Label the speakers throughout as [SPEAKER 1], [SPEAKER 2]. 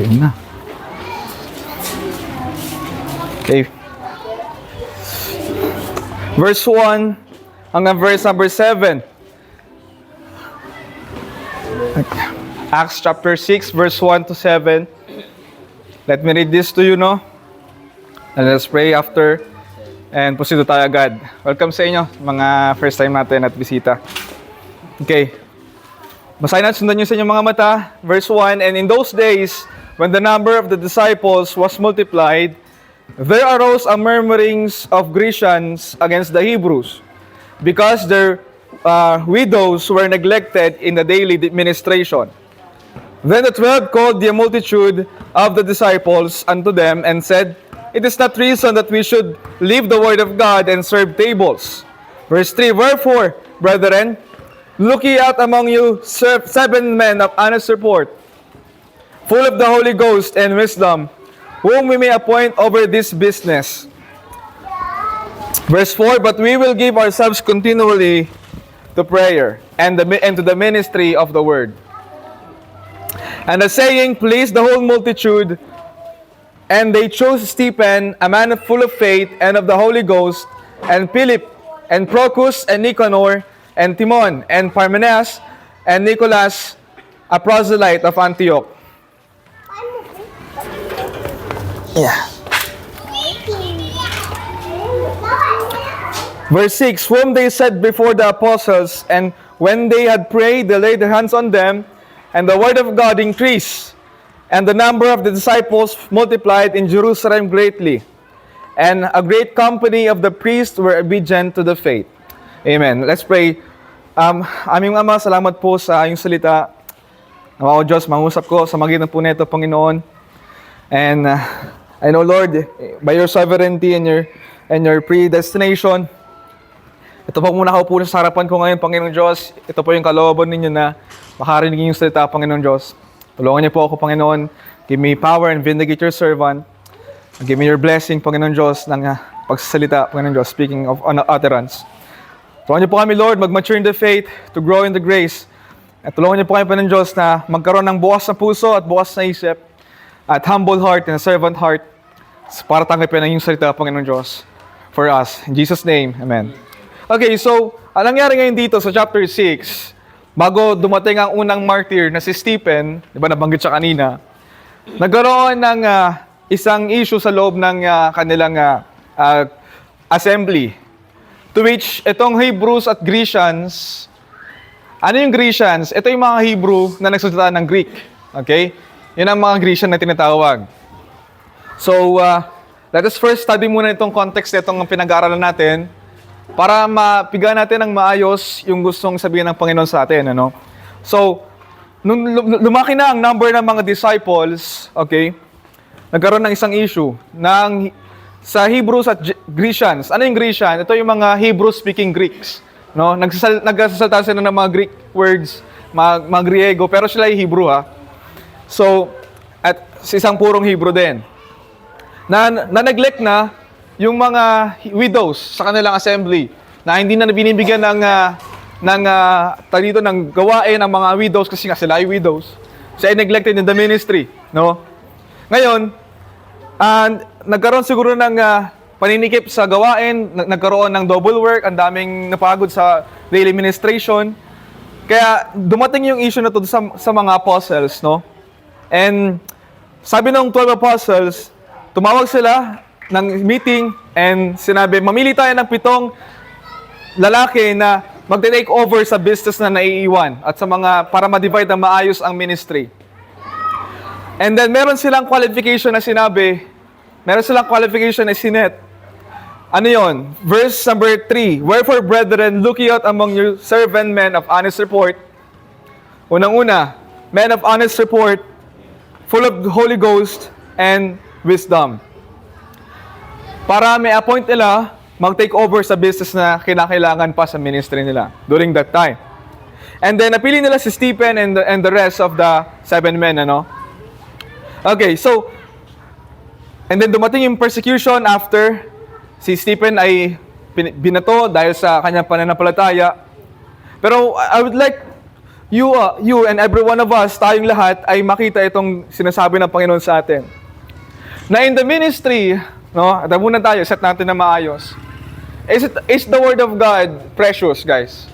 [SPEAKER 1] Game na. Okay. Verse 1 hanggang verse number 7. Acts chapter 6, verse 1 to 7. Let me read this to you, no? And let's pray after. And proceed tayo agad. Welcome sa inyo, mga first time natin at bisita. Okay. Basahin natin, sundan nyo sa inyong mga mata. Verse 1, and in those days, when the number of the disciples was multiplied, there arose a murmurings of Grecians against the Hebrews, because their widows were neglected in the daily ministration. Then the 12 called the multitude of the disciples unto them and said, it is not reason that we should leave the word of God and serve tables. Verse 3, wherefore, brethren, look ye out among you 7 men of honest report, full of the Holy Ghost and wisdom, whom we may appoint over this business. Verse 4, but we will give ourselves continually to prayer and to the ministry of the word. And the saying pleased the whole multitude, and they chose Stephen, a man full of faith and of the Holy Ghost, and Philip, and Procus, and Nicanor, and Timon, and Parmenas, and Nicholas, a proselyte of Antioch. Yeah. Verse 6, whom they set before the apostles, and when they had prayed, they laid their hands on them, and the word of God increased, and the number of the disciples multiplied in Jerusalem greatly, and a great company of the priests were obedient to the faith. Amen. Let's pray. Aming Ama, salamat po sa iyong salita. Nawa ko Diyos, mangusap ko sa magitan po nito, Panginoon. And I know, Lord, by your sovereignty and your predestination, ito po muna ako po sa harapan ko ngayon, Panginoong Diyos. Ito po yung kalooban ninyo na makarinig yung salita, Panginoong Diyos. Tulungan niyo po ako, Panginoon. Give me power and vindicate your servant. Give me your blessing, Panginoong Diyos, ng pagsasalita, Panginoong Diyos, speaking of utterance. Tulungan niyo po kami, Lord, mag-mature in the faith, to grow in the grace. At tulungan niyo po kami, Panginoong Diyos, na magkaroon ng bukas na puso at bukas na isip, at humble heart and a servant heart, para tanggapin ang iyong salita, Panginoong Diyos, for us. In Jesus' name, Amen. Okay, so, anong nangyari ngayon dito sa chapter 6, bago dumating ang unang martyr na si Stephen, di ba nabanggit siya kanina, nagkaroon ng isang issue sa loob ng kanilang assembly. To which, itong Hebrews at Grecians, ano yung Grecians? Ito yung mga Hebrew na nagsasalita ng Greek. Okay? Yun ang mga Grecian na tinatawag. So, let us first study muna itong context itong pinag-aaralan natin para mapiga natin ng maayos yung gustong sabihin ng Panginoon sa atin. Ano? So, nung lumaki na ang number ng mga disciples, okay, nagkaroon ng isang issue sa Hebrews at Grecians. Ano yung Grecian? Ito yung mga Hebrew-speaking Greeks. No? Nagsasalita sila ng mga Greek words, mga Griego, pero sila yung Hebrew, ha? So, at isang purong Hebrew din. Na-neglect na yung mga widows sa kanilang assembly na hindi na binibigyan ng gawain ng mga widows kasi nga sila ay widows. Sila ay neglected in the ministry, no? Ngayon, nagkaroon siguro ng paninikip sa gawain, nagkaroon ng double work, ang daming napagod sa daily ministration. Kaya dumating yung issue na to sa mga apostles, no? And sabi ng 12 apostles, tumawag sila ng meeting and sinabi, mamili tayo ng 7 lalaki na magte-take over sa business na naiiwan at sa mga para ma-divide na maayos ang ministry. And then meron silang qualification na sinabi, meron silang qualification na sinet. Ano yon? Verse number 3, wherefore, brethren, look ye out among you 7 men of honest report. Unang-una, men of honest report, full of the Holy Ghost and wisdom. Para may appoint nila, mag-take over sa business na kinakailangan pa sa ministry nila during that time. And then, napili nila si Stephen and the rest of the 7 men, ano? Okay, so, and then dumating yung persecution after si Stephen ay binato dahil sa kanyang pananampalataya. Pero I would like you and every one of us, tayong lahat, ay makita itong sinasabi ng Panginoon sa atin. Na in the ministry, no, at muna tayo, set natin na maayos. Is the Word of God precious, guys?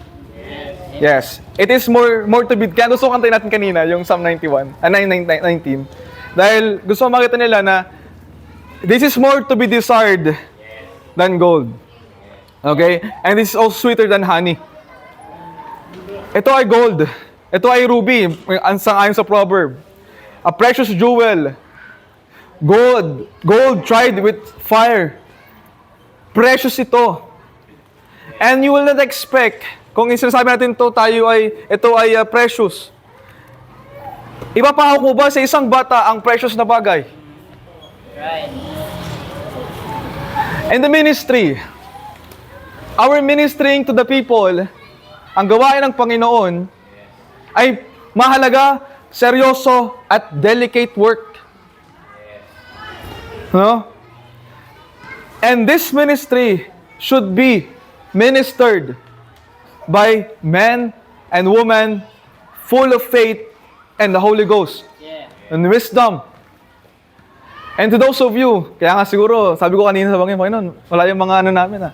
[SPEAKER 1] Yes. It is more to be, kaya gusto ko kantayin natin kanina, yung Psalm 91, 19. Dahil gusto ko makita nila na this is more to be desired than gold. Okay? And this is also sweeter than honey. Ito ay gold. Ito ay ruby, ayon sa proverb. A precious jewel. Gold tried with fire. Precious ito. And you will not expect, kung sinasabi natin ito ay precious. Ipapahawak mo ba sa isang bata ang precious na bagay?
[SPEAKER 2] Right.
[SPEAKER 1] In the ministry, our ministering to the people, ang gawain ng Panginoon ay mahalaga, seryoso, at delicate work. No? And this ministry should be ministered by men and women full of faith and the Holy Ghost and wisdom. And to those of you, kaya nga siguro, sabi ko kanina sa Panginoon, wala yung mga namin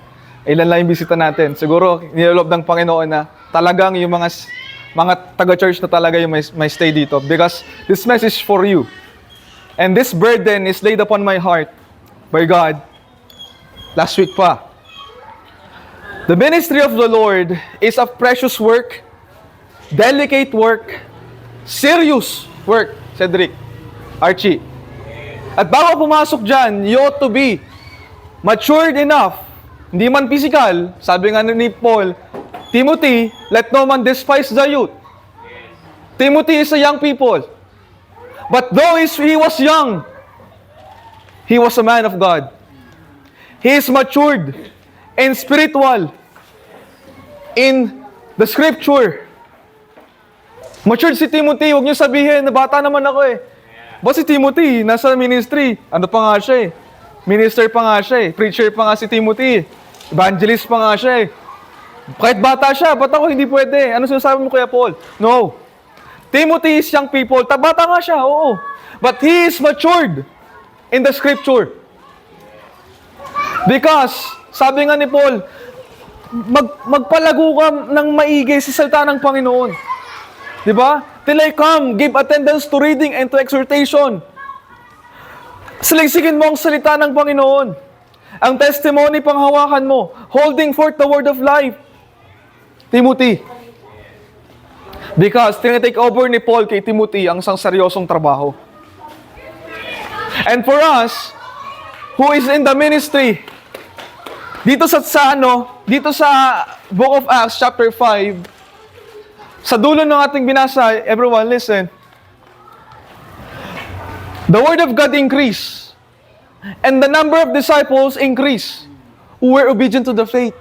[SPEAKER 1] ilan lang yung bisita natin. Siguro, nilolob ng Panginoon na talagang yung mga taga-church na talaga yung may stay dito. Because this message for you. And this burden is laid upon my heart by God last week pa. The ministry of the Lord is a precious work, delicate work, serious work, Cedric, Archie. At bago pumasok dyan, you ought to be matured enough, hindi man physical, sabi nga ni Paul, Timothy, let no man despise the youth. Timothy is a young people. But though he was young, he was a man of God. He is matured and spiritual in the scripture. Matured si Timothy, huwag niyo sabihin na bata naman ako eh. Ba si Timothy, nasa ministry, ano pa nga siya eh. Minister pa nga siya eh. Preacher pa nga si Timothy. Evangelist pa nga siya eh. Kahit bata siya, ba't ako hindi pwede? Ano sinasabi mo Kuya Paul? No. Timothy is young people. Bata nga siya, oo. But he is matured in the scripture. Because, sabi nga ni Paul, magpalago ka ng maigi sa salita ng Panginoon. Diba? Till I come, give attendance to reading and to exhortation. Saligsigin mo ang salita ng Panginoon. Ang testimony panghawakan mo. Holding forth the word of life. Timothy. Because tinitake over ni Paul kay Timothy ang isang seryosong trabaho. And for us, who is in the ministry, dito sa Book of Acts chapter 5, sa dulo ng ating binasa, everyone listen. The word of God increased, and the number of disciples increased, who were obedient to the faith.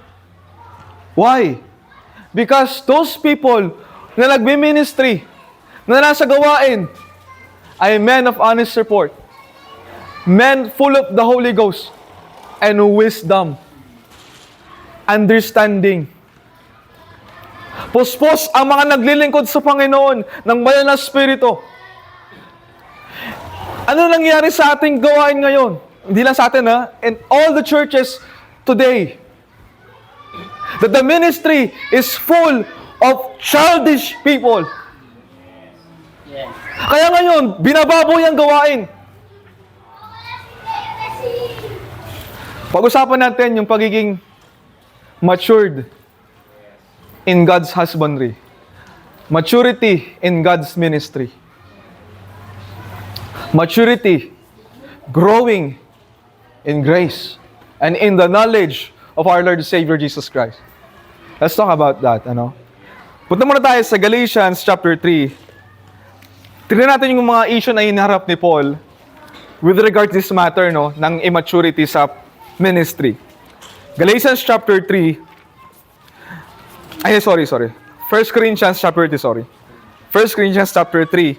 [SPEAKER 1] Why? Because those people na nagbi-ministry, na nasa gawain, ay men of honest report, men full of the Holy Ghost, and wisdom, understanding. Puspos ang mga naglilingkod sa Panginoon ng banal na Espiritu. Ano nangyari sa ating gawain ngayon? Hindi lang sa atin and all the churches today. That the ministry is full of childish people.
[SPEAKER 2] Yes.
[SPEAKER 1] Kaya ngayon, binababoy ang gawain. Pag-usapan natin yung pagiging matured in God's husbandry. Maturity in God's ministry. Maturity, growing in grace and in the knowledge of our Lord and Savior Jesus Christ. Let's talk about that, Punta muna tayo sa Galatians chapter 3. Tignan natin yung mga issue na hinaharap ni Paul with regard to this matter, ng immaturity sa ministry. Galatians chapter 3. 1 Corinthians chapter 3, 1 Corinthians chapter 3.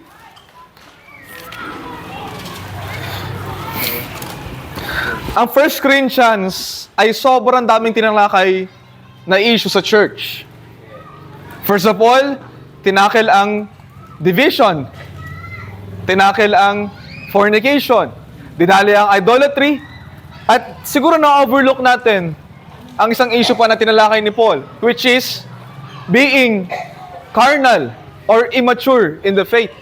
[SPEAKER 1] Ang 1 Corinthians ay sobrang daming tinalakay na issue sa church. First of all, tinakel ang division, tinakel ang fornication, dinali ang idolatry, at siguro na-overlook natin ang isang issue pa na tinalakay ni Paul, which is being carnal or immature in the faith.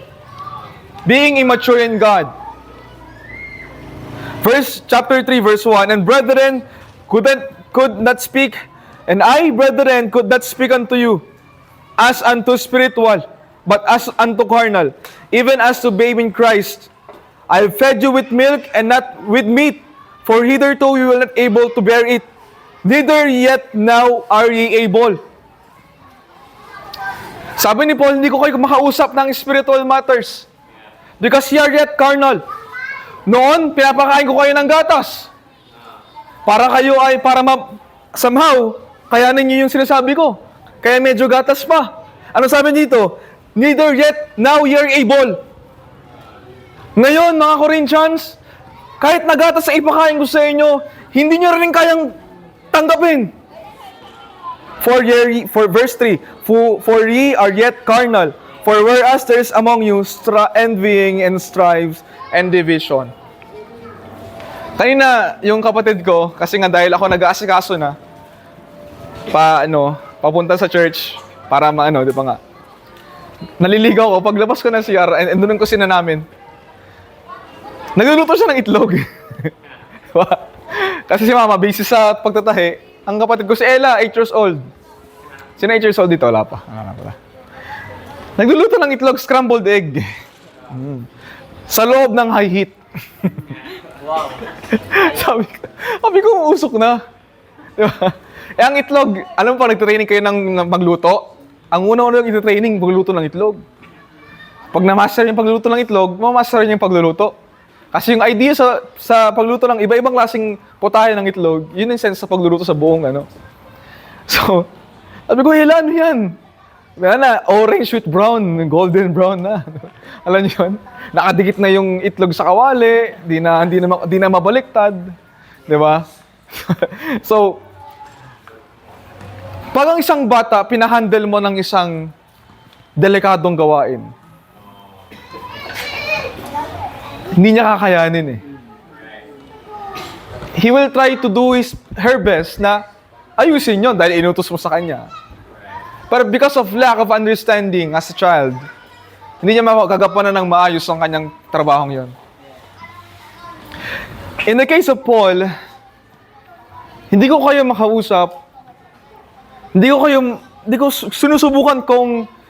[SPEAKER 1] Being immature in God. Chapter 3, verse 1, and brethren could not speak, and I, brethren, could not speak unto you as unto spiritual, but as unto carnal, even as to babe in Christ. I have fed you with milk and not with meat, for hitherto you were not able to bear it, neither yet now are ye able. Sabi ni Paul, hindi ko kayo makausap ng spiritual matters, because ye are yet carnal. Noon, pinapakain ko kayo ng gatas. Para kayo ay, somehow, kayanin niyo yung sinasabi ko. Kaya medyo gatas pa. Ano sabi dito? Neither yet now ye are able. Ngayon, mga Corinthians, kahit na gatas sa ipakain ko sa inyo, hindi nyo rin kayang tanggapin. For verse 3, For ye are yet carnal, for whereas there is among you envying and strives and division. Kanina, yung kapatid ko, kasi nga dahil ako nag-aasikaso na, papunta sa church, para di ba nga, naliligaw ko, paglabas ko ng CR, and doon ko sina namin, nagluluto siya ng itlog. Diba? Kasi si mama, busy sa pagtatahi. Ang kapatid ko si Ella, 8 years old. Sino 8 years old dito? Wala pa. Nagluluto ng itlog, scrambled egg. Sa loob ng high heat.
[SPEAKER 2] Wow.
[SPEAKER 1] sabi ko, usok na. Diba? Ang itlog, alam pa, nag-training kayo ng magluto? Ang una-una yung training, magluto ng itlog. Pag na-master yung pagluluto ng itlog, ma-master yung pagluluto. Kasi yung idea sa pagluto ng iba-ibang klaseng putahe ng itlog, yun yung sense sa pagluluto sa buong So, sabi ko, ano yan? Meron na, orange with brown, golden brown na. Alam niyo yun? Nakadikit na yung itlog sa kawali, di na mabaliktad. Di ba? So, pag ang isang bata, pinahandle mo ng isang delikadong gawain, hindi niya kakayanin eh. He will try to do her best na ayusin yun dahil inutos mo sa kanya. But because of lack of understanding as a child, hindi niya magagampanan ng maayos ang kanyang trabahong yon. In the case of Paul, hindi ko kayo makausap, hindi ko sinusubukan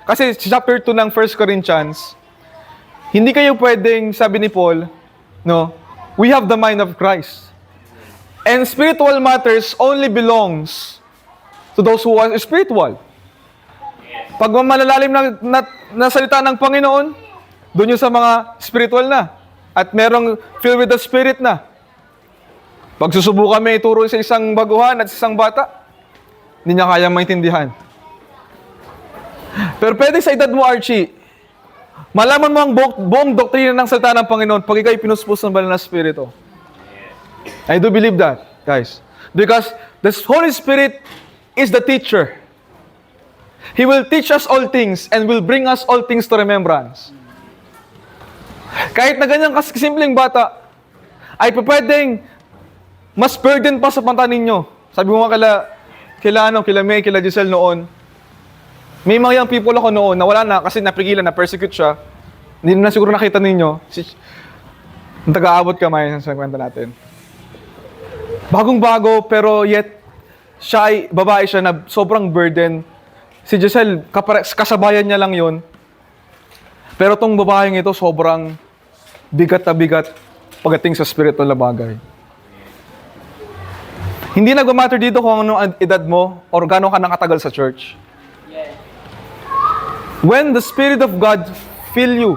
[SPEAKER 1] kasi chapter 2 ng 1 Corinthians, hindi kayo pwedeng, sabi ni Paul, we have the mind of Christ. And spiritual matters only belongs to those who are spiritual. Pag malalalim na salita ng Panginoon, doon yung sa mga spiritual na. At merong filled with the Spirit na. Pag susubukan may ituro sa isang baguhan at sa isang bata, hindi niya kayang maintindihan. Pero pwede sa edad mo, Archie, malaman mo ang buong doktrina ng salita ng Panginoon pag ikaw'y pinuspos ng banal na Espiritu. I do believe that, guys. Because the Holy Spirit is the teacher. He will teach us all things and will bring us all things to remembrance. Kahit na ganyan kasimpleng bata, ay pwedeng mas burden pa sa mata ninyo. Sabi mo nga kila May, kila Giselle noon, may mga young people ako noon na wala na kasi napigilan, na-persecute siya. Hindi na siguro nakita ninyo. Taga-abot kamay sa kwento natin. Bagong-bago, pero yet, babae siya na sobrang burden. Si Giselle, kasabayan niya lang yun. Pero tong babaeng ito, sobrang bigat na bigat pagdating sa spiritual na bagay. Hindi nag-matter dito kung anong edad mo or gano'n ka nakatagal sa church. When the Spirit of God fill you,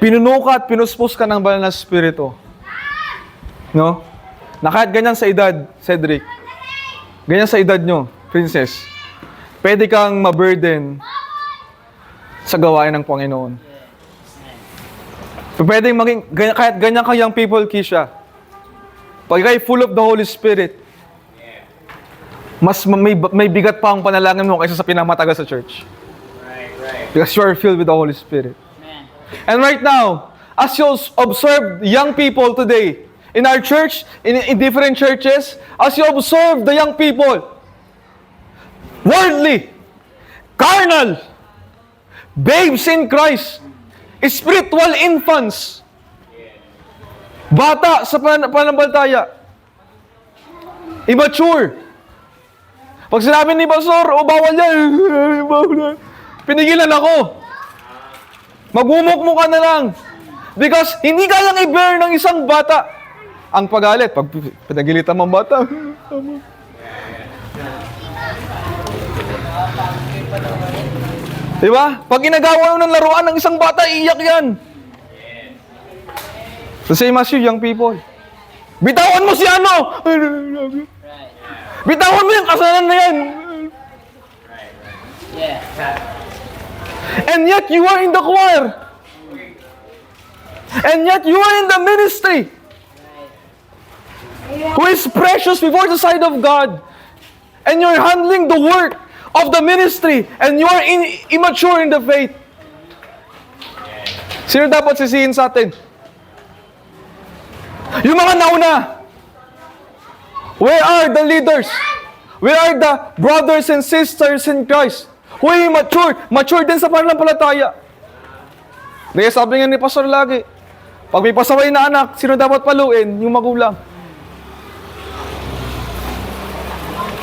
[SPEAKER 1] pinuno ka at pinuspos ka ng banal na Espiritu. Na kahit ganyan sa edad, Cedric, ganyan sa edad nyo, Princess, pwede kang maburden sa gawain ng Panginoon. Pwede kahit ganyan ka young people, Kisha, pag ikaw'y full of the Holy Spirit, mas may bigat pa ang panalangin mo kaysa sa pinamatagal sa church. Because you are filled with the Holy Spirit.
[SPEAKER 2] Amen.
[SPEAKER 1] And right now, as you observe young people today, in our church, in different churches, as you observe the young people, worldly, carnal, babes in Christ, spiritual infants, bata sa pananampalataya, immature. Pag sinabi ni Pastor, bawal yan, bawal yan, pinigilan ako. Magmumukmuk ka na lang. Because hindi kayang i-bear ng isang bata ang pagalit. Pag pinagilitan mong bata, diba? Pag ginagawa mo ng laruan ng isang bata, iiyak yan. The same as you, young people. Bitawan mo si ano! Bitawan mo yung kasalanan na yan!
[SPEAKER 2] Yeah.
[SPEAKER 1] And yet you are in the choir. And yet you are in the ministry. Who is precious before the sight of God. And you're handling the work of the ministry. And you are immature in the faith. Sino dapat sisihin sa atin? Yung mga nauna. Where are the leaders? Where are the brothers and sisters in Christ? Who are mature? Mature din sa pananampalataya. Kaya sabi nga ni Pastor lagi, pag may pasaway na anak, sino dapat paluin? Yung magulang.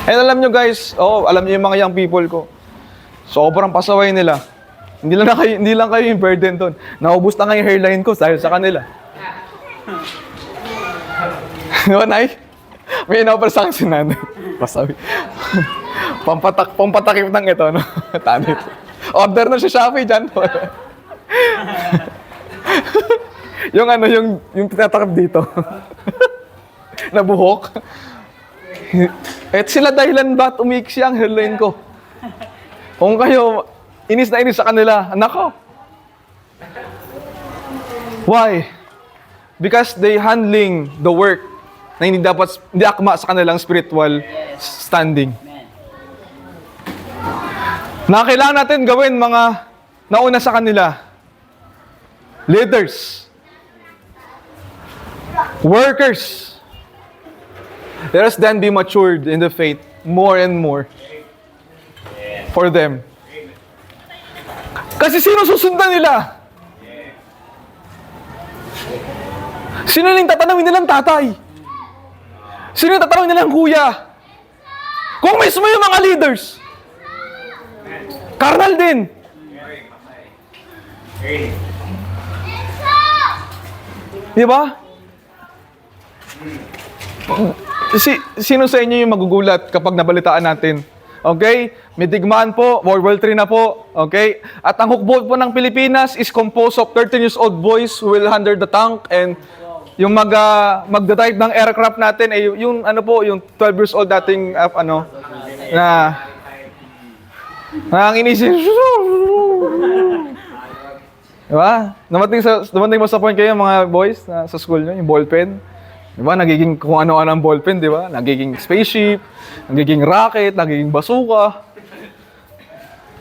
[SPEAKER 1] And alam nyo guys, alam nyo yung mga young people ko. Sobrang pasaway nila. Hindi lang kayo yung burden doon. Naubos na nga yung hairline ko dahil sa kanila. Diba, Nay? May inopera sa akin si nanay. Pasaway. Pampatakip ng ito, no? Tanit. Order na siya Shopee dyan. yung tinatakip dito. Nabuhok. Et sila dahilan ba't umiksi ang hairline ko? Kung kayo, inis na inis sa kanila, anak ko. Why? Because they handling the work na hindi akma sa kanilang spiritual standing. Na kailangan natin gawin mga nauna sa kanila. Leaders. Workers. Let us then be matured in the faith more and more for them. Kasi sino susundan nila? Sino yung tatanawin nilang tatay? Sino yung tatanawin nilang kuya? Kung mismo yung mga leaders. Carnal din. Di ba? Sino sa inyo yung magugulat kapag nabalitaan natin? Okay? May digmaan po, World War III na po. Okay? At ang hukbo po ng Pilipinas is composed of 13 years old boys who will handle the tank and yung magdadrive ng aircraft natin ay yung yung 12 years old dating na ang inisip. Diba? Dumating mo sa point kayo mga boys sa school nyo, yung ballpen. Diba? Nagiging kung ano-ano ang ballpen, diba? Nagiging spaceship, nagiging rocket, nagiging bazooka.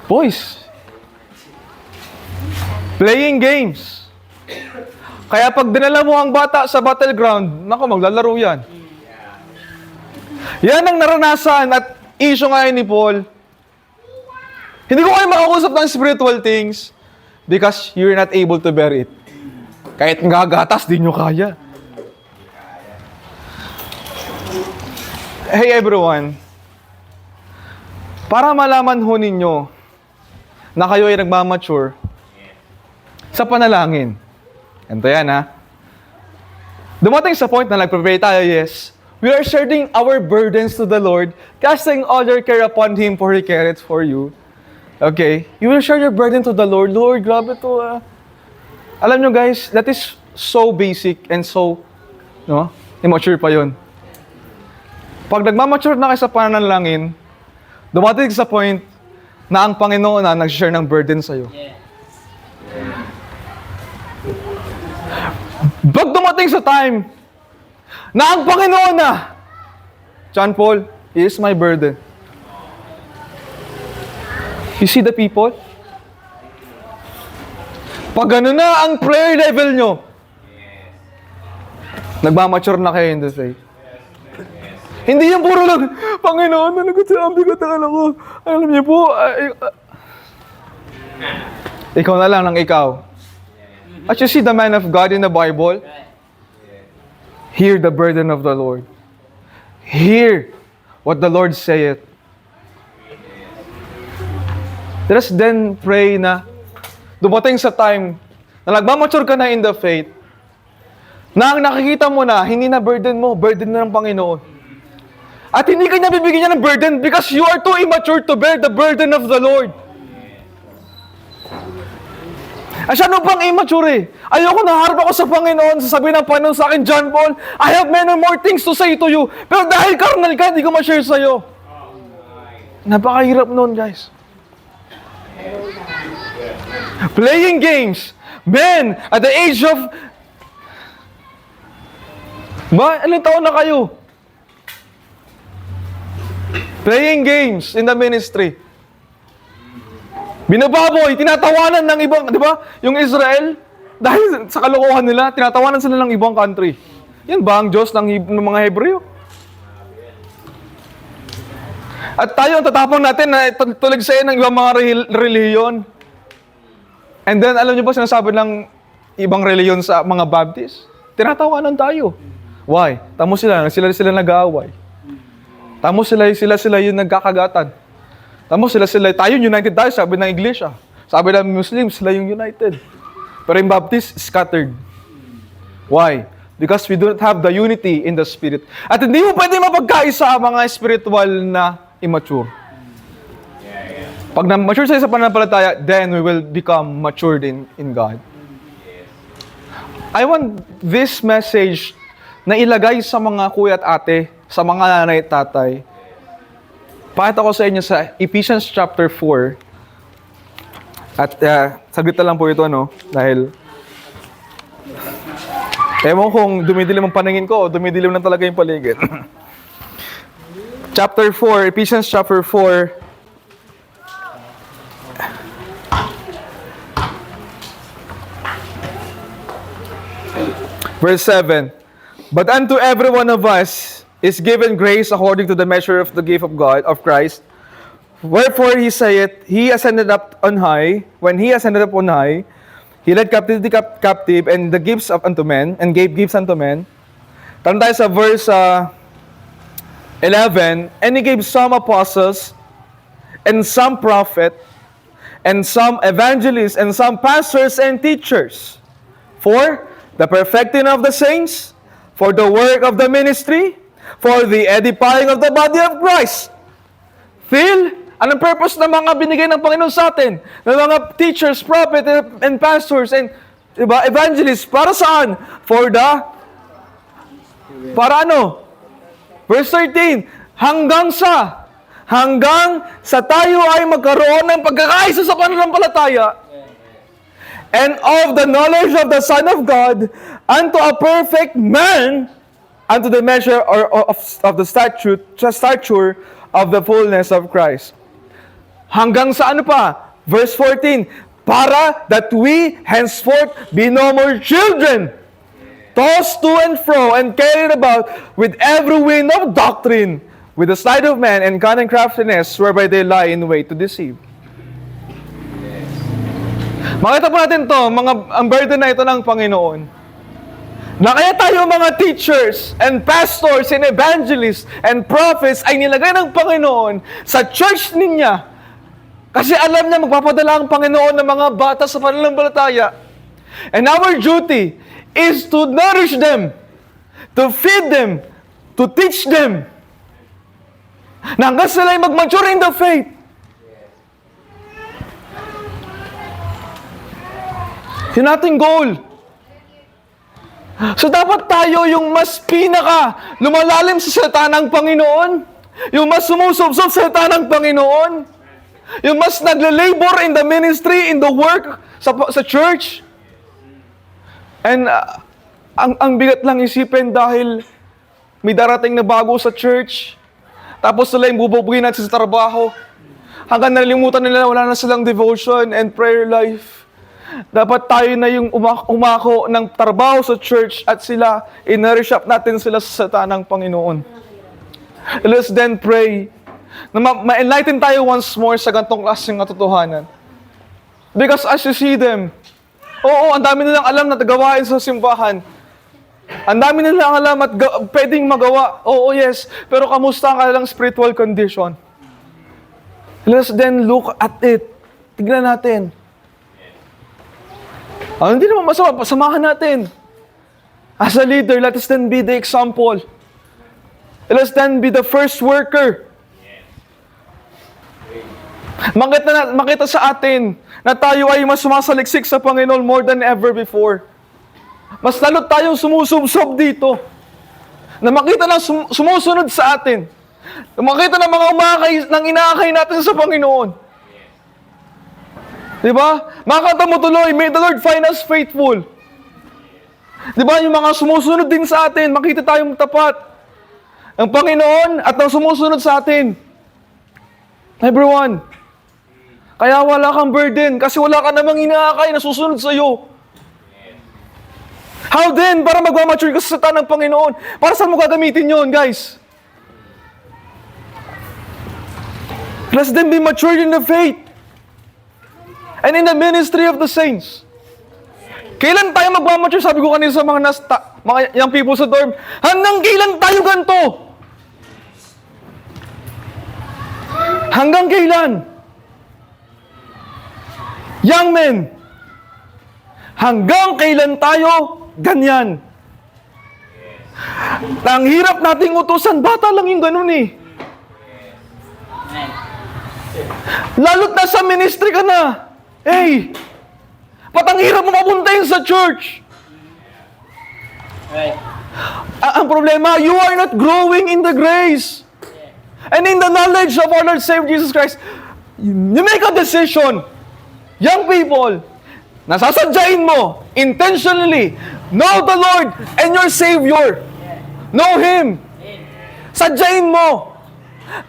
[SPEAKER 1] Boys. Playing games. Kaya pag dinala mo ang bata sa battleground, maglalaro yan. Yan ang naranasan at issue ngayon ni Paul. Hindi ko kayo makakusap ng spiritual things because you're not able to bear it. Kahit ngagatas, di nyo kaya. Hey everyone, para malaman ho ninyo na kayo ay nagmamature sa panalangin. Ganito yan ha. Dumating sa point na nag-pray tayo, yes. We are sharing our burdens to the Lord, casting all your care upon Him for He careth for you. Okay? You will share your burden to the Lord. Lord, grabe to Alam nyo guys, that is so basic and so, immature pa yun. Pag nagmamature na kayo sa pananalangin, dumating sa point na ang Panginoon na nag-share ng burden sa'yo.
[SPEAKER 2] Yeah.
[SPEAKER 1] Pag dumating sa time na ang Panginoon na, John Paul, He is my burden. You see the people? Pag gano'n na ang prayer level nyo, nagmamature na kayo in the faith. Hindi yung puro lang, Panginoon, ano ko sabi ko, alam ko. Alam niyo po, ikaw na lang ng ikaw. As you see the man of God in the Bible, hear the burden of the Lord. Hear what the Lord saith. Let us then pray na dumating sa time na nagmamature ka na in the faith, na ang nakikita mo na, hindi na burden mo, burden na ng Panginoon. At hindi ka niya bibigyan niya ng burden because you are too immature to bear the burden of the Lord. Siya pang immature eh. Ayoko naharap ako sa Panginoon, sasabihin ng Panginoon sa akin, John Paul, I have many more things to say to you. Pero dahil carnal ka, hindi ko ma-share sa'yo. Napakahirap noon, guys. Playing games. Men, at the age of... Ilang taon na kayo? Playing games in the ministry. Binababoy, tinatawanan ng ibang, di ba? Yung Israel, dahil sa kalokohan nila, tinatawanan sila ng ibang country. Yan ba ang Diyos ng mga Hebreo? At tayo, ang tatapang natin na tuligsayin ng ibang mga reliyon. And then, alam niyo ba sinasabi ng ibang reliyon sa mga Baptist? Tinatawanan tayo. Why? Tamo sila nag-aaway. Tamo sila yung nagkakagatan. Tamo sila, tayo united tayo, sabi ng Iglesia. Sabi ng Muslim, sila yung united. Pero yung Baptist, scattered. Why? Because we don't have the unity in the Spirit. At hindi mo pwede mapagkaisa ang mga spiritual na immature. Pag na-mature sa pananampalataya, then we will become matured in God. I want this message na ilagay sa mga kuya at ate, sa mga nanay at tatay. Pakita ko sa inyo sa Ephesians chapter 4. At saglit na lang po ito, no? Dahil ewan kung dumidilim ang paningin ko o dumidilim na talaga yung paligid. Chapter 4, Ephesians chapter 4. Verse 7. But unto every one of us is given grace according to the measure of the gift of God, of Christ. Wherefore he saith, He ascended up on high. When he ascended up on high, he led captivity captive and the gifts unto men, and gave gifts unto men. Tanong tayo sa verse 11. And he gave some apostles, and some prophet, and some evangelists, and some pastors and teachers. For the perfecting of the saints, for the work of the ministry, for the edifying of the body of Christ. Phil, anong purpose ng mga binigay ng Panginoon sa atin? Ng mga teachers, prophet, and pastors, and evangelists. Para saan? Para ano? Verse 13, hanggang sa tayo ay magkaroon ng pagkakaisa sa pananampalataya and of the knowledge of the Son of God unto a perfect man, unto the measure of the stature of the fullness of Christ. Hanggang sa ano pa? Verse 14, para that we henceforth be no more children, tossed to and fro and carried about with every wind of doctrine, with the sleight of men and cunning craftiness, whereby they lie in wait to deceive. Makita po natin to, ang burden na ito ng Panginoon. Na kaya tayo mga teachers and pastors and evangelists and prophets ay nilagay ng Panginoon sa church niya. Kasi alam niya magpapadala ang Panginoon ng mga bata sa pananampalataya. And our duty is to nourish them, to feed them, to teach them. Na hanggang sila ay mag-mature in the faith. Yun ating goal. So dapat tayo yung mas lumalalim sa salita ng Panginoon, yung mas sumusubsob sa salita ng Panginoon, yung mas nagle-labor in the ministry, in the work sa church. And ang bigat lang isipin dahil may darating na bago sa church, tapos sila yung bububugin natin sa trabaho, hanggang nalimutan nila wala na silang devotion and prayer life. Dapat tayo na yung umako ng trabaho sa church at sila, in-nourish up natin sila sa salita ng Panginoon. Let's then pray na ma-enlighten tayo once more sa ganitong klaseng katotohanan. Because as you see them, oo, ang dami nilang alam na gawain sa simbahan. Ang dami nilang alam at pwedeng magawa. Oo, yes. Pero kamusta ang kanilang spiritual condition? Let's then look at it. Tignan natin. Hindi naman masama. Pasamahan natin. As a leader, let us then be the example. Let us then be the first worker. Makita sa atin na tayo ay mas sumasaliksik sa Panginoon more than ever before. Mas lalo tayong sumusubsob dito. Na makita na sumusunod sa atin. Na makita na mga ng inaakay natin sa Panginoon. Diba? Makakanta mo tuloy, may the Lord find us faithful. Diba? Yung mga sumusunod din sa atin, makita tayong tapat. Ang Panginoon at ang sumusunod sa atin. Everyone. Kaya wala kang burden kasi wala ka namang inaakay na susunod sa iyo. How then? Para magmamature ka sa salita ng Panginoon. Para saan mo gagamitin yon, guys? Let's then be matured in the faith. And in the ministry of the saints. Kailan tayo magmamature? Sabi ko kanina sa mga young people sa dorm, hanggang kailan tayo ganito? Hanggang kailan? Young men, hanggang kailan tayo ganyan? Ang hirap nating utusan, bata lang yung ganun eh. Lalo't nasa ministry ka na. Hey, ba't ang hirap mo mapuntahin sa church?
[SPEAKER 2] Right.
[SPEAKER 1] Ang problema, you are not growing in the grace. And in the knowledge of our Lord Savior Jesus Christ. You make a decision. Young people, nasasadyain mo, intentionally, know the Lord and your Savior. Know Him. Sadyain mo.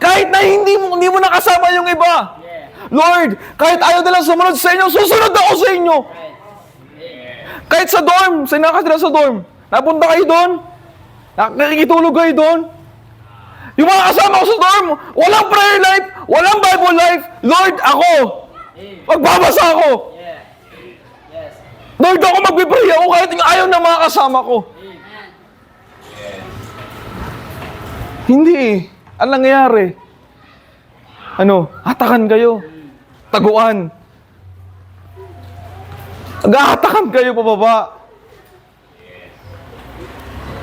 [SPEAKER 1] Kahit na hindi mo nakasama yung iba. Lord, kahit ayaw nilang sumunod sa inyo, susunod ako sa inyo. Kahit sa dorm, sa nakatira sa dorm, napunta kayo doon, nakikitulog kayo doon. Yung mga kasama ko sa dorm, walang prayer life, walang Bible life. Lord, ako, magbabasa ako. Lord, ako magpipray ako kahit ayaw ng mga kasama ko. Hindi eh. Ang nangyayari, hatakan kayo. Taguan. Hatakan kayo pababa.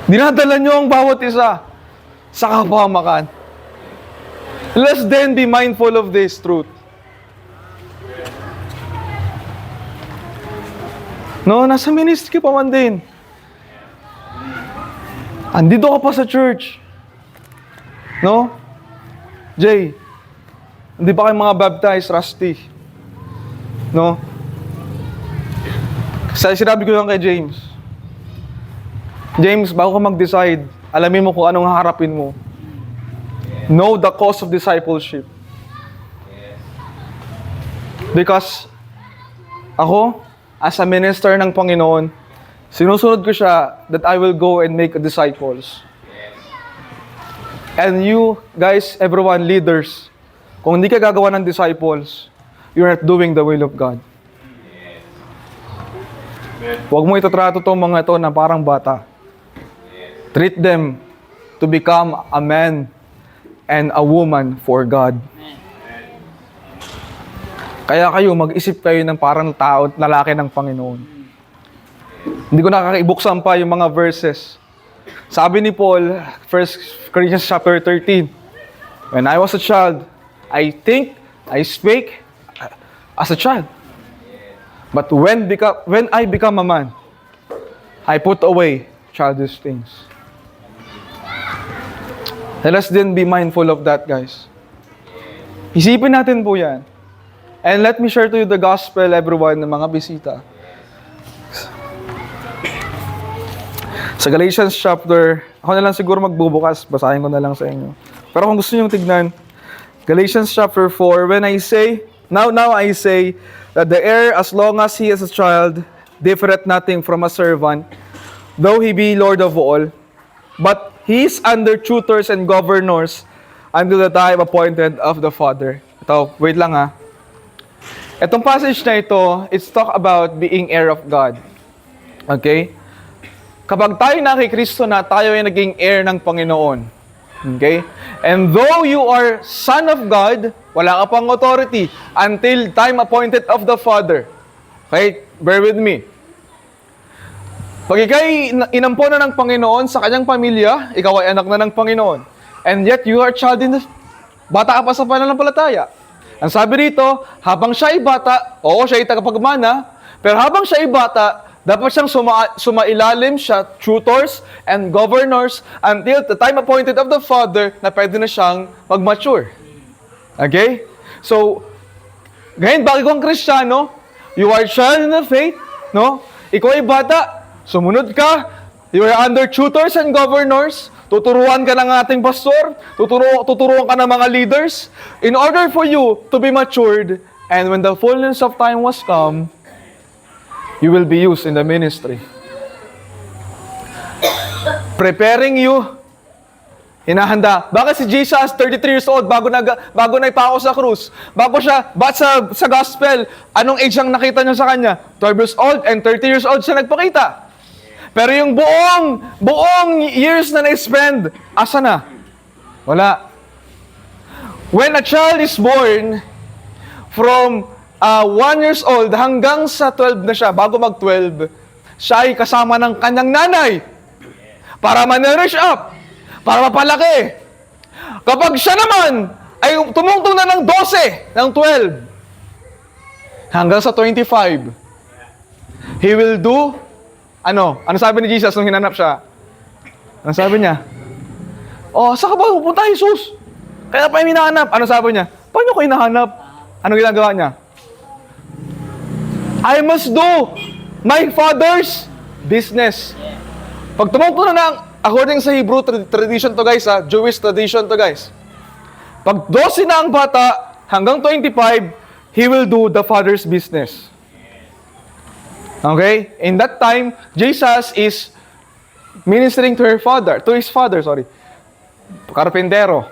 [SPEAKER 1] Dinadala nyo ang bawat isa sa kapahamakan. Let's then be mindful of this truth. No, nasa ministry pa man din. Andito ka pa sa church. No? Jay, hindi pa kayo mga baptized, Rusty? No? Sinabi ko lang kay James. James, bago ka mag-decide, alamin mo kung anong haharapin mo. Know the cost of discipleship. Because ako, as a minister ng Panginoon, sinusunod ko siya that I will go and make disciples. And you, guys, everyone, leaders, kung hindi ka gagawa ng disciples, you're not doing the will of God. Huwag mo itatrato itong mga ito na parang bata. Treat them to become a man and a woman for God. Kaya kayo, mag-isip kayo ng parang tao at lalaki ng Panginoon. Hindi ko nakakaibuksan pa yung mga verses. Sabi ni Paul, 1 Corinthians chapter 13, when I was a child, I think, I spake as a child. But when I become a man, I put away childish things. Let us then be mindful of that, guys. Isipin natin po yan. And let me share to you the gospel, everyone, ng mga bisita. Sa Galatians chapter, ako na lang siguro magbubukas, basahin ko na lang sa inyo. Pero kung gusto niyo tignan, Galatians chapter 4, when I say, now I say, that the heir, as long as he is a child, differeth nothing from a servant, though he be Lord of all, but he is under tutors and governors until the time appointed of the Father. Ito, wait lang ha. Itong passage na ito, it's talk about being heir of God. Okay? Kapag tayo na kay Kristo na, tayo ay naging heir ng Panginoon. Okay? And though you are son of God, wala ka pang authority until time appointed of the Father. Okay? Bear with me. Pag ikay inampo na ng Panginoon sa kanyang pamilya, ikaw ay anak na ng Panginoon. And yet you are child in the... Bata ka pa sa pananampalataya. Ang sabi rito, habang siya ay bata, oo, siya ay tagapagmana, pero habang siya ay bata, dapat siyang sumailalim siya, tutors and governors until the time appointed of the Father na pwede na siyang mag-mature. Okay? So, ngayon, bakit kung Kristiyano, you are child in the faith, no? Ikaw ay bata, sumunod ka, you are under tutors and governors, tuturuan ka ng ating pastor, tuturuan ka ng mga leaders, in order for you to be matured, and when the fullness of time was come, you will be used in the ministry. Preparing you, hinahanda. Bakit si Jesus, 33 years old, bago na ipako sa krus, bago siya, sa gospel, anong age ang nakita niyo sa kanya? 12 years old and 30 years old siya nagpakita. Pero yung buong years na na-spend, asa na? Wala. When a child is born, from 1 years old hanggang sa 12 na siya, bago mag-12, siya ay kasama ng kanyang nanay para ma-nourish up, para mapalaki. Kapag siya naman ay tumungtong na ng 12, ng 12, hanggang sa 25, he will do, ano sabi ni Jesus nung hinanap siya? Ano sabi niya? Oh, saan ka ba pupunta, Jesus? Kaya pa yung hinahanap. Ano sabi niya? Paano ko hinahanap? Ano ginagawa niya? I must do my Father's business. Pag tumungtong na ng, according sa Hebrew tradition to guys, Jewish tradition to guys. Pag 12 na ang bata, hanggang 25, he will do the Father's business. Okay? In that time, Jesus is ministering to his father, karpentero.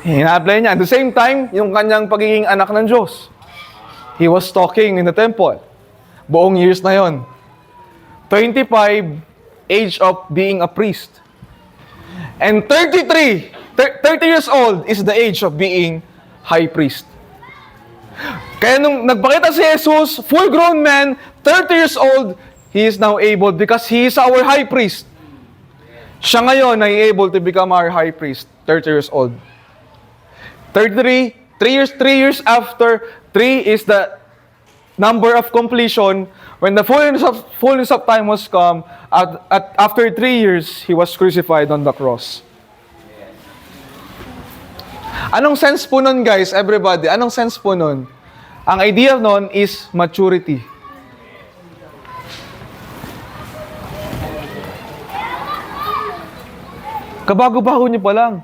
[SPEAKER 1] Hina-apply niya. At the same time, yung kanyang pagiging anak ng Diyos. He was talking in the temple. Buong years na yon. 25, age of being a priest. And 30 years old is the age of being high priest. Kaya nung nagpakita si Jesus, full-grown man, 30 years old, he is now able, because he is our high priest. Siya ngayon ay able to become our high priest, 30 years old. 33, 3 years after, 3 is the number of completion. When the fullness of time was come, after 3 years, he was crucified on the cross. Anong sense po nun, guys, everybody? Anong sense po nun? Ang idea nun is maturity. Kabago-bago nyo pa lang.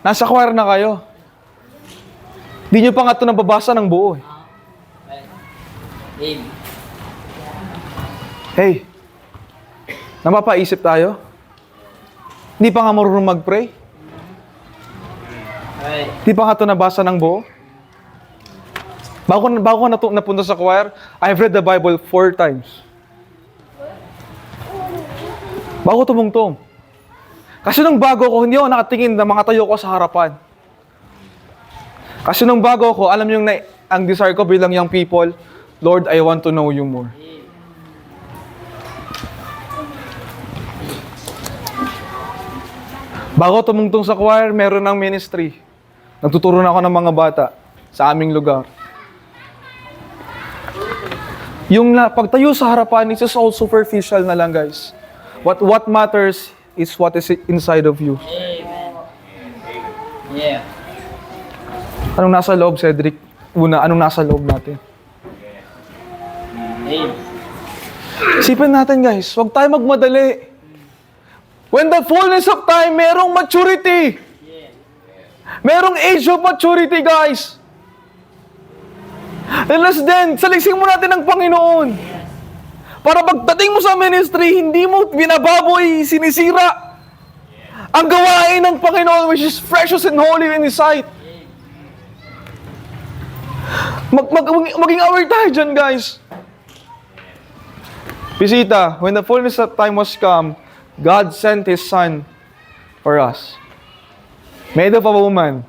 [SPEAKER 1] Nasa choir na kayo. Di nyo pa nga ito nababasa ng buo. Hey, napapaisip tayo? Hindi pa nga marunong mag-pray? Di pa nga ito nabasa ng buo? Bago ko napunta sa choir, I've read the Bible 4 times. Bago tumungtong. Kasi nung bago ko, hindi ako nakatingin na mga tayo ko sa harapan. Kasi nung bago ko, alam yung ang desire ko bilang young people, Lord, I want to know you more. Bago tumungtong sa choir, meron ng ministry. Nagtuturo na ako ng mga bata sa aming lugar. Yung pagtayo sa harapan, it's just all superficial na lang, guys. What matters is what is inside of you.
[SPEAKER 2] Amen. Yeah.
[SPEAKER 1] Anong nasa loob, Cedric? Una, anong nasa loob natin?
[SPEAKER 2] Amen.
[SPEAKER 1] Isipin natin, guys, huwag tayo magmadali. When the fullness of time, merong maturity. Merong age of maturity, guys. Unless then, saliksing mo natin ng Panginoon. Para pagdating mo sa ministry, hindi mo binababoy, sinisira ang gawain ng Panginoon, which is precious and holy in His sight. Maging aware tayo dyan, guys. Bisita, when the fullness of time was come, God sent His Son for us, made of a woman,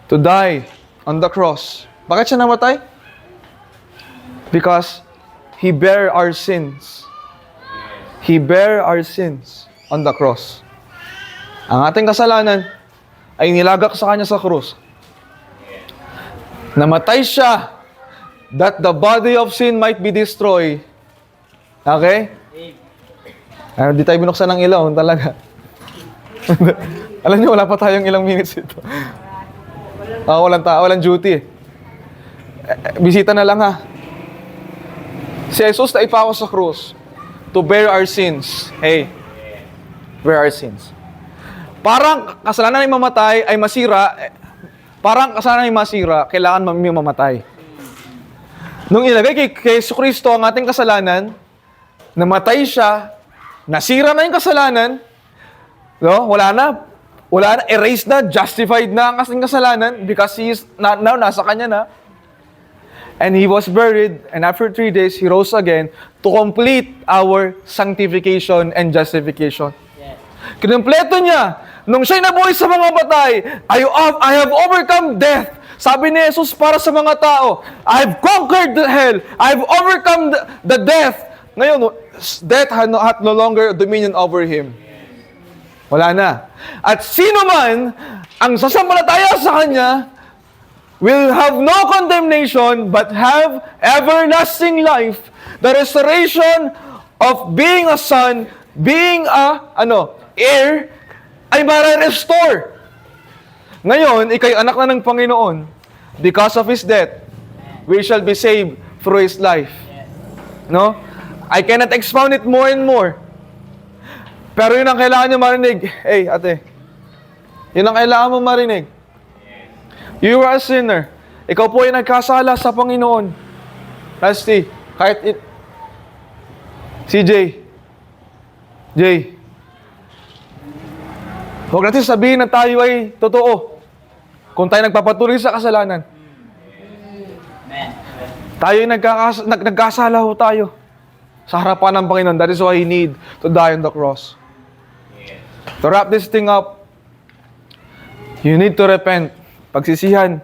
[SPEAKER 1] to die on the cross. Bakit siya namatay? Because He bare our sins. He bare our sins on the cross. Ang ating kasalanan ay nilagak sa Kanya sa krus. Namatay siya that the body of sin might be destroyed. Okay? Di tayo binuksan ng ilaw, talaga. Alam niyo, wala pa tayong ilang minutes ito. Walang duty. Bisita na lang ha. Si Jesus na ipako sa krus to bear our sins. Hey, bear our sins. Parang kasalanan ay mamatay, ay masira, parang kasalanan ay masira, kailangan may mamatay. Nung ilagay kay Jesus Kristo ang ating kasalanan, namatay siya, nasira na yung kasalanan, no? Wala na, erased na, justified na ang ating kasalanan because He is now nasa Kanya na. And He was buried, and after 3 days, He rose again to complete our sanctification and justification.
[SPEAKER 2] Yes.
[SPEAKER 1] Kinumpleto niya. Nung siya'y nabuhay sa mga patay, I have overcome death. Sabi ni Jesus para sa mga tao, I've conquered the hell. I've overcome the death. Ngayon, death hath no longer dominion over Him. Wala na. At sino man ang sasampalataya sa Kanya, will have no condemnation, but have everlasting life. The restoration of being a son, being a, heir, ay mare-restore. Ngayon, ikay anak na ng Panginoon. Because of His death, we shall be saved through His life. No? I cannot expound it more and more. Pero yun ang kailangan nyo marinig. Hey, ate. Yun ang kailangan mo marinig. You are a sinner. Ikaw po ay nagkasala sa Panginoon. Rusty, kahit CJ, Jay, huwag natin sabihin na tayo ay totoo kung tayo nagpapatuloy sa kasalanan.
[SPEAKER 2] Amen.
[SPEAKER 1] Tayo ay nagkasala ho tayo sa harapan ng Panginoon. That is why He need to die on the cross. To wrap this thing up, you need to repent. Pagsisihan,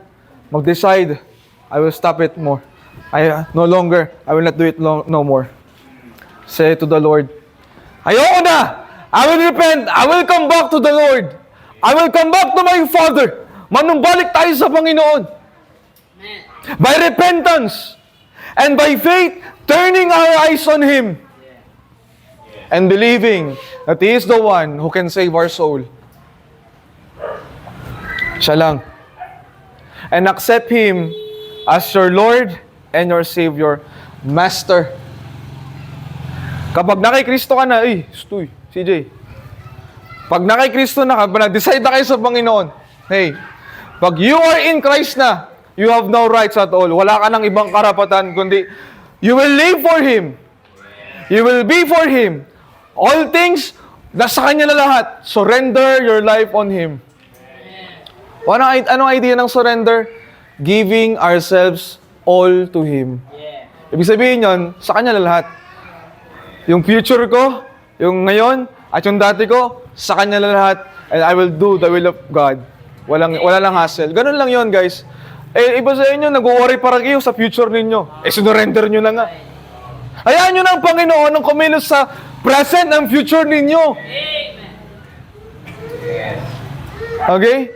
[SPEAKER 1] mag-decide, I will stop it more. I will not do it no more. Say to the Lord, ayoko na! I will repent! I will come back to the Lord! I will come back to my Father! Manumbalik tayo sa Panginoon!
[SPEAKER 2] Amen.
[SPEAKER 1] By repentance and by faith, turning our eyes on Him and believing that He is the one who can save our soul. Siya lang. And accept Him as your Lord and your Savior, Master. Kapag nakay Kristo ka na, CJ. Pag nakay Kristo na ka, nag-decide na kayo sa Panginoon, hey, pag you are in Christ na, you have no rights at all. Wala ka ng ibang karapatan, kundi you will live for Him. You will be for Him. All things, nasa Kanya na lahat. Surrender your life on Him. Anong idea ng surrender? Giving ourselves all to Him.
[SPEAKER 2] Yeah.
[SPEAKER 1] Ibig sabihin yun, sa Kanya na lahat. Yung future ko, yung ngayon, at yung dati ko, sa Kanya na lahat. And I will do the will of God. Wala lang hassle. Ganun lang yon, guys. Iba sa inyo, nag-worry para kayo sa future ninyo. Sinurrender nyo na nga. Hayaan nyo na ang Panginoon ang kumilos sa present and future ninyo. Okay?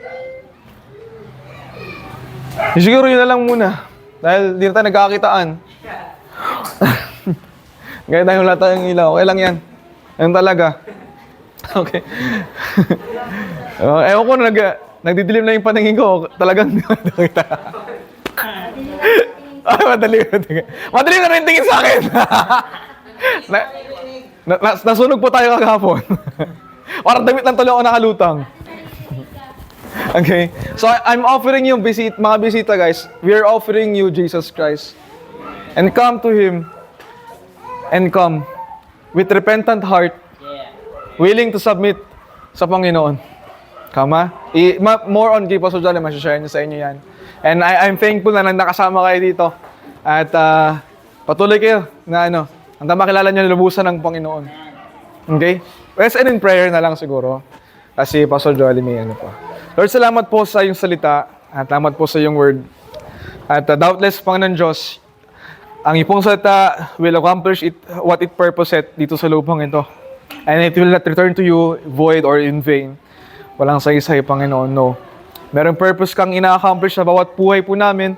[SPEAKER 1] Siguro yun na lang muna. Dahil di na tayo nagkakakitaan. Gaya tayo wala tayong ilaw. Okay lang yan. Yan talaga. Okay. Ewan ko, nagdidilim na yung paningin ko. Talagang di na nakita. Ay, madali na rin tingin sa akin. Nasunog po tayo kagahapon. Parang damit lang tuloy ako nakalutang. Okay? So I'm offering you mga bisita guys. We are offering you Jesus Christ. And come to Him. And come with repentant heart,
[SPEAKER 2] Yeah.
[SPEAKER 1] willing to submit sa Panginoon. Kama? More on kay Pastor John, share niya sa inyo yan. And I'm thankful na nakasama kayo dito. At patuloy kayo na hanggang makilala niyo lubusan ng Panginoon. Okay? Let's end in prayer na lang siguro. Kasi Pastor Joel may pa. Lord, salamat po sa iyong salita. At salamat po sa iyong word. At doubtless, Panginoon Diyos, ang ipong salita will accomplish what it purposed dito sa lupang ito. And it will not return to you void or in vain. Walang saysay, Panginoon, no. Merong purpose kang ina-accomplish sa bawat buhay po namin.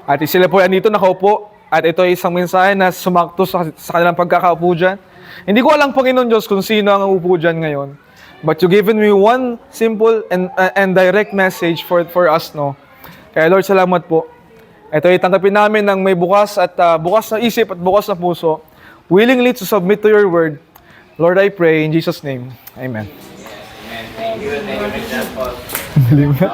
[SPEAKER 1] At sila po andito nakaupo. At ito ay isang mensahe na sumakto sa kanilang pagkakaupo dyan. Hindi ko alam, Panginoon Diyos, kung sino ang upo dyan ngayon. But you given me one simple and direct message for us, no. Kaya Lord, salamat po. Ito ay tanggapin namin ng may bukas na isip at bukas na puso, willingly to submit to your word. Lord, I pray in Jesus' name. Amen.
[SPEAKER 2] Thank you. Thank you, Mr. Paul.